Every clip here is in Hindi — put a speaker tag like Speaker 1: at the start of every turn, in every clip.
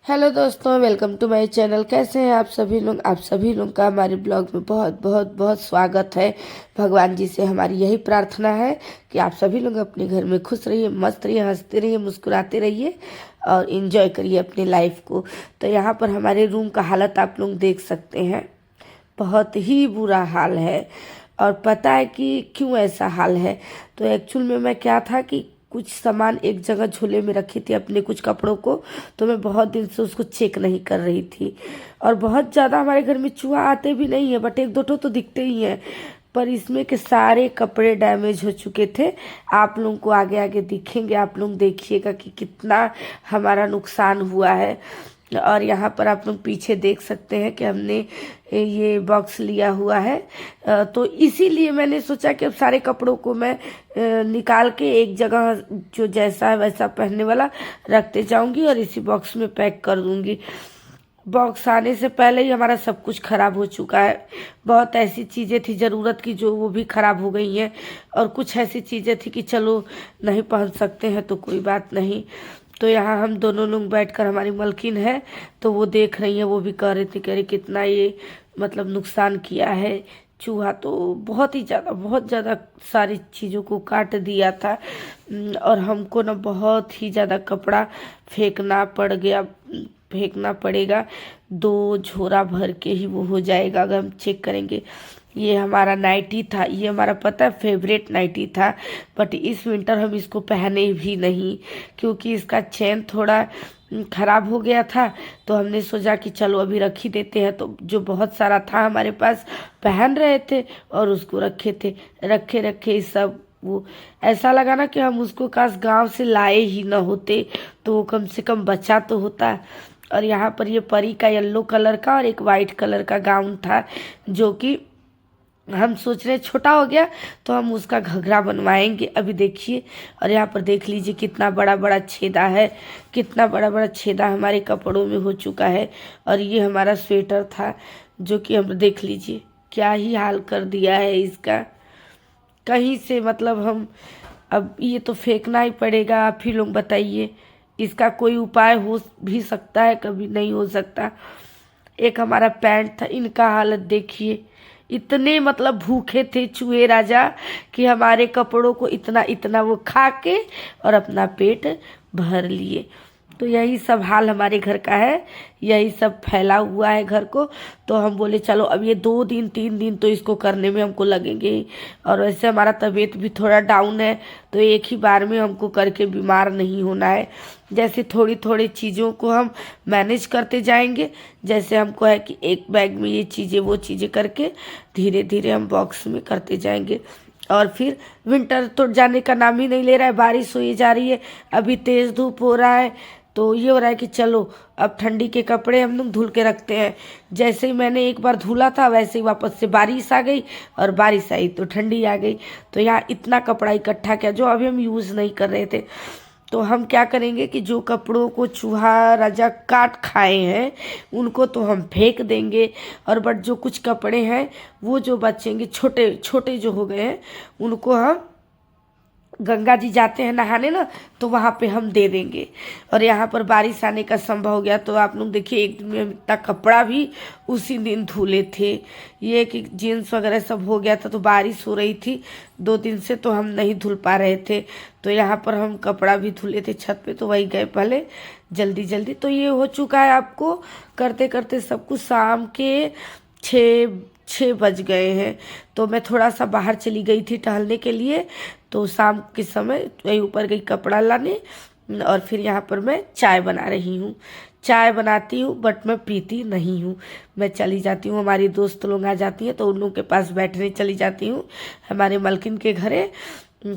Speaker 1: हेलो दोस्तों, वेलकम टू माय चैनल। कैसे हैं आप सभी लोग? आप सभी लोग का हमारे ब्लॉग में बहुत बहुत बहुत स्वागत है। भगवान जी से हमारी यही प्रार्थना है कि आप सभी लोग अपने घर में खुश रहिए, मस्त रहिए, हंसते रहिए, मुस्कुराते रहिए और इन्जॉय करिए अपनी लाइफ को। तो यहाँ पर हमारे रूम का हालत आप लोग देख सकते हैं, बहुत ही बुरा हाल है। और पता है कि क्यों ऐसा हाल है? तो एक्चुअल में मैं क्या था कि कुछ सामान एक जगह झोले में रखी थी, अपने कुछ कपड़ों को। तो मैं बहुत दिन से उसको चेक नहीं कर रही थी। और बहुत ज़्यादा हमारे घर में चूहा आते भी नहीं है, बट एक दो ठो तो दिखते ही हैं। पर इसमें के सारे कपड़े डैमेज हो चुके थे। आप लोगों को आगे आगे दिखेंगे, आप लोग देखिएगा कि कितना हमारा नुकसान हुआ है। और यहाँ पर आप लोग पीछे देख सकते हैं कि हमने ये बॉक्स लिया हुआ है। तो इसीलिए मैंने सोचा कि अब सारे कपड़ों को मैं निकाल के एक जगह जो जैसा है वैसा पहनने वाला रखते जाऊंगी और इसी बॉक्स में पैक कर दूंगी। बॉक्स आने से पहले ही हमारा सब कुछ खराब हो चुका है। बहुत ऐसी चीज़ें थी ज़रूरत की जो वो भी खराब हो गई हैं, और कुछ ऐसी चीज़ें थी कि चलो नहीं पहन सकते हैं तो कोई बात नहीं। तो यहाँ हम दोनों लोग बैठकर, हमारी मलकिन है तो वो देख रही है, वो भी कह रही थी, कह रही कितना ये मतलब नुकसान किया है। चूहा तो बहुत ही ज़्यादा, बहुत ज़्यादा सारी चीज़ों को काट दिया था। और हमको ना बहुत ही ज़्यादा कपड़ा फेंकना पड़ेगा। 2 झोरा भर के ही वो हो जाएगा अगर हम चेक करेंगे। ये हमारा नाइटी था, ये हमारा पता है फेवरेट नाइटी था, बट इस विंटर हम इसको पहने भी नहीं क्योंकि इसका चेन थोड़ा खराब हो गया था। तो हमने सोचा कि चलो अभी रख ही देते हैं। तो जो बहुत सारा था हमारे पास, पहन रहे थे और उसको रखे थे, रखे रखे इस सब वो ऐसा लगा ना कि हम उसको काश गांव से लाए ही ना होते, तो वो कम से कम बचा तो होता। और यहाँ पर ये परी का येलो कलर का और एक वाइट कलर का गाउन था, जो कि हम सोच रहे छोटा हो गया तो हम उसका घघरा बनवाएंगे। अभी देखिए, और यहाँ पर देख लीजिए कितना बड़ा बड़ा छेदा है, कितना बड़ा बड़ा छेदा हमारे कपड़ों में हो चुका है। और ये हमारा स्वेटर था जो कि हम देख लीजिए क्या ही हाल कर दिया है इसका। कहीं से मतलब हम, अब ये तो फेंकना ही पड़ेगा। आप ही लोग बताइए, इसका कोई उपाय हो भी सकता है, कभी नहीं हो सकता। एक हमारा पैंट था, इनका हालत देखिए। इतने मतलब भूखे थे चूहे राजा कि हमारे कपड़ों को इतना इतना वो खा के और अपना पेट भर लिए। तो यही सब हाल हमारे घर का है, यही सब फैला हुआ है घर को। तो हम बोले चलो अब ये 2 दिन 3 दिन तो इसको करने में हमको लगेंगे ही। और वैसे हमारा तबीयत भी थोड़ा डाउन है, तो एक ही बार में हमको करके बीमार नहीं होना है। जैसे थोड़ी थोड़ी चीज़ों को हम मैनेज करते जाएंगे। जैसे हमको है कि एक बैग में ये चीज़ें वो चीज़ें करके धीरे धीरे हम बॉक्स में करते जाएंगे। और फिर विंटर तो जाने का नाम ही नहीं ले रहा है, बारिश हो ही जा रही है, अभी तेज़ धूप हो रहा है। तो ये हो रहा है कि चलो अब ठंडी के कपड़े हम लोग धुल के रखते हैं। जैसे ही मैंने एक बार धुला था वैसे ही वापस से बारिश आ गई, और बारिश आई तो ठंडी आ गई। तो यहाँ इतना कपड़ा इकट्ठा किया जो अभी हम यूज़ नहीं कर रहे थे। तो हम क्या करेंगे कि जो कपड़ों को चूहा राजा काट खाए हैं उनको तो हम फेंक देंगे। और बट जो कुछ कपड़े हैं वो जो बचेंगे, छोटे छोटे जो हो गए हैं, उनको हम गंगा जी जाते हैं नहाने ना, तो वहाँ पे हम दे देंगे। और यहाँ पर बारिश आने का संभव हो गया तो आप लोग देखिए, एक दिन में इतना कपड़ा भी उसी दिन धुले थे। ये कि जीन्स वगैरह सब हो गया था, तो बारिश हो रही थी 2 दिन से, तो हम नहीं धुल पा रहे थे। तो यहाँ पर हम कपड़ा भी धुले थे छत पे, तो वही गए पहले जल्दी जल्दी। तो ये हो चुका है आपको करते करते सब कुछ। शाम के 6 बज गए हैं। तो मैं थोड़ा सा बाहर चली गई थी टहलने के लिए, तो शाम के समय वही ऊपर गई कपड़ा लाने। और फिर यहाँ पर मैं चाय बना रही हूँ। चाय बनाती हूँ बट मैं पीती नहीं हूँ, मैं चली जाती हूँ, हमारी दोस्त लोग आ जाती हैं तो उन लोगों के पास बैठने चली जाती हूँ, हमारे मलकिन के घरे।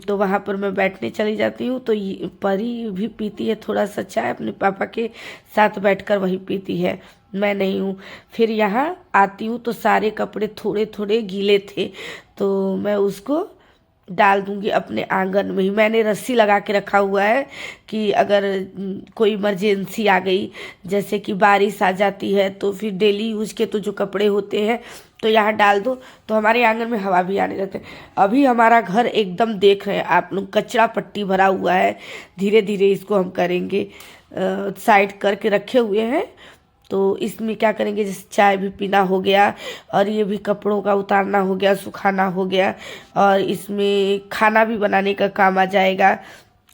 Speaker 1: तो वहाँ पर मैं बैठने चली जाती हूँ। तो ये परी भी पीती है थोड़ा सा चाय, अपने पापा के साथ बैठकर वही पीती है, मैं नहीं हूँ। फिर यहाँ आती हूँ तो सारे कपड़े थोड़े थोड़े गीले थे, तो मैं उसको डाल दूंगी अपने आंगन में ही। मैंने रस्सी लगा के रखा हुआ है कि अगर कोई इमरजेंसी आ गई, जैसे कि बारिश आ जाती है, तो फिर डेली यूज के तो जो कपड़े होते हैं तो यहाँ डाल दो तो हमारे आंगन में हवा भी आने लगते हैं। अभी हमारा घर एकदम देख रहे हैं आप लोग, कचरा पट्टी भरा हुआ है। धीरे धीरे इसको हम करेंगे, साइड करके रखे हुए हैं। तो इसमें क्या करेंगे, जैसे चाय भी पीना हो गया और ये भी कपड़ों का उतारना हो गया, सुखाना हो गया, और इसमें खाना भी बनाने का काम आ जाएगा।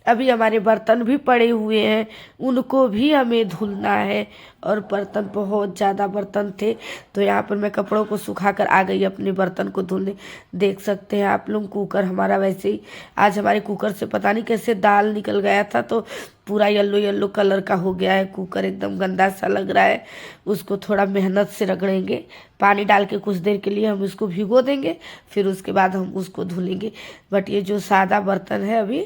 Speaker 1: अभी हमारे बर्तन भी पड़े हुए हैं, उनको भी हमें धुलना है, और बर्तन बहुत ज़्यादा बर्तन थे। तो यहाँ पर मैं कपड़ों को सुखाकर आ गई अपने बर्तन को धुलने। देख सकते हैं आप लोग, कुकर हमारा वैसे ही, आज हमारे कुकर से पता नहीं कैसे दाल निकल गया था, तो पूरा येलो येलो कलर का हो गया है कुकर, एकदम गंदा सा लग रहा है। उसको थोड़ा मेहनत से रगड़ेंगे, पानी डाल के कुछ देर के लिए हम उसको भिगो देंगे, फिर उसके बाद हम उसको धुलेंगे। बट ये जो सादा बर्तन है अभी,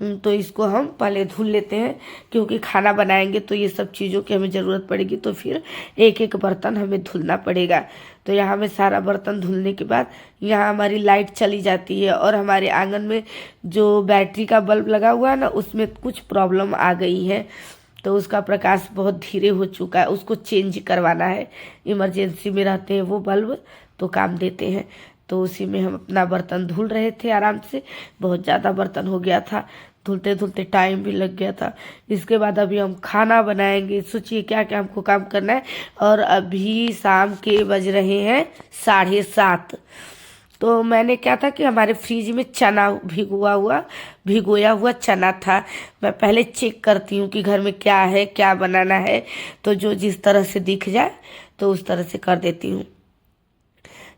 Speaker 1: तो इसको हम पहले धुल लेते हैं, क्योंकि खाना बनाएंगे तो ये सब चीज़ों की हमें ज़रूरत पड़ेगी, तो फिर एक एक बर्तन हमें धुलना पड़ेगा। तो यहाँ में सारा बर्तन धुलने के बाद यहाँ हमारी लाइट चली जाती है, और हमारे आंगन में जो बैटरी का बल्ब लगा हुआ है ना, उसमें कुछ प्रॉब्लम आ गई है, तो उसका प्रकाश बहुत धीरे हो चुका है, उसको चेंज करवाना है। इमरजेंसी में रहते हैं वो बल्ब, तो काम देते हैं। तो उसी में हम अपना बर्तन धुल रहे थे आराम से। बहुत ज़्यादा बर्तन हो गया था, धुलते धुलते टाइम भी लग गया था। इसके बाद अभी हम खाना बनाएंगे। सोचिए क्या क्या हमको काम करना है। और अभी शाम के बज रहे हैं 7:30। तो मैंने क्या था कि हमारे फ्रिज में चना भिगोया हुआ चना था। मैं पहले चेक करती हूँ कि घर में क्या है, क्या बनाना है, तो जो जिस तरह से दिख जाए तो उस तरह से कर देती हूँ।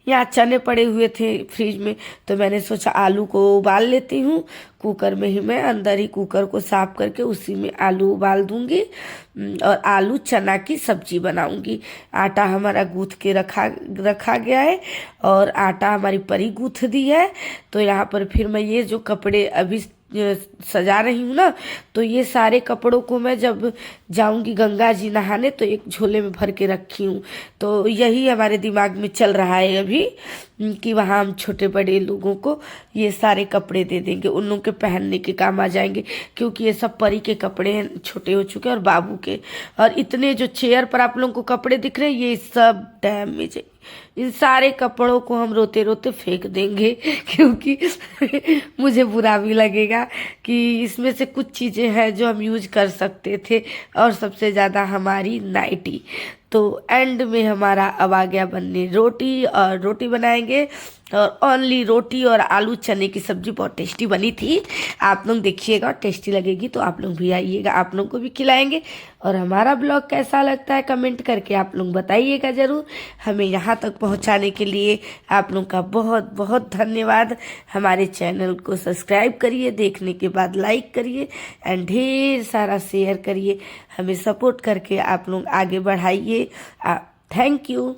Speaker 1: यहाँ चने पड़े हुए थे फ्रिज में, तो मैंने सोचा आलू को उबाल लेती हूँ। कुकर में ही मैं अंदर ही कुकर को साफ करके उसी में आलू उबाल दूंगी, और आलू चना की सब्जी बनाऊंगी। आटा हमारा गूँथ के रखा गया है, और आटा हमारी परी गूँथ दी है। तो यहाँ पर फिर मैं ये जो कपड़े अभी सजा रही हूँ ना, तो ये सारे कपड़ों को मैं जब जाऊंगी गंगा जी नहाने तो एक झोले में भर के रखी हूँ। तो यही हमारे दिमाग में चल रहा है अभी कि वहाँ हम छोटे बड़े लोगों को ये सारे कपड़े दे देंगे, उन लोगों के पहनने के काम आ जाएंगे, क्योंकि ये सब परी के कपड़े हैं, छोटे हो चुके हैं, और बाबू के। और इतने जो चेयर पर आप लोगों को कपड़े दिख रहे हैं, ये सब डैमेज है। इन सारे कपड़ों को हम रोते रोते फेंक देंगे, क्योंकि मुझे बुरा भी लगेगा कि इसमें से कुछ चीज़ें हैं जो हम यूज कर सकते थे, और सबसे ज़्यादा हमारी नाइटी। तो एंड में हमारा अब आ गया बनने रोटी, और रोटी बनाएंगे, और ओनली रोटी और आलू चने की सब्जी बहुत टेस्टी बनी थी। आप लोग देखिएगा, टेस्टी लगेगी तो आप लोग भी आइएगा, आप लोग को भी खिलाएंगे। और हमारा ब्लॉग कैसा लगता है कमेंट करके आप लोग बताइएगा ज़रूर। हमें यहाँ तक पहुँचाने के लिए आप लोग का बहुत बहुत धन्यवाद। हमारे चैनल को सब्सक्राइब करिए, देखने के बाद लाइक करिए, एंड ढेर सारा शेयर करिए। हमें सपोर्ट करके आप लोग आगे बढ़ाइए। Thank you.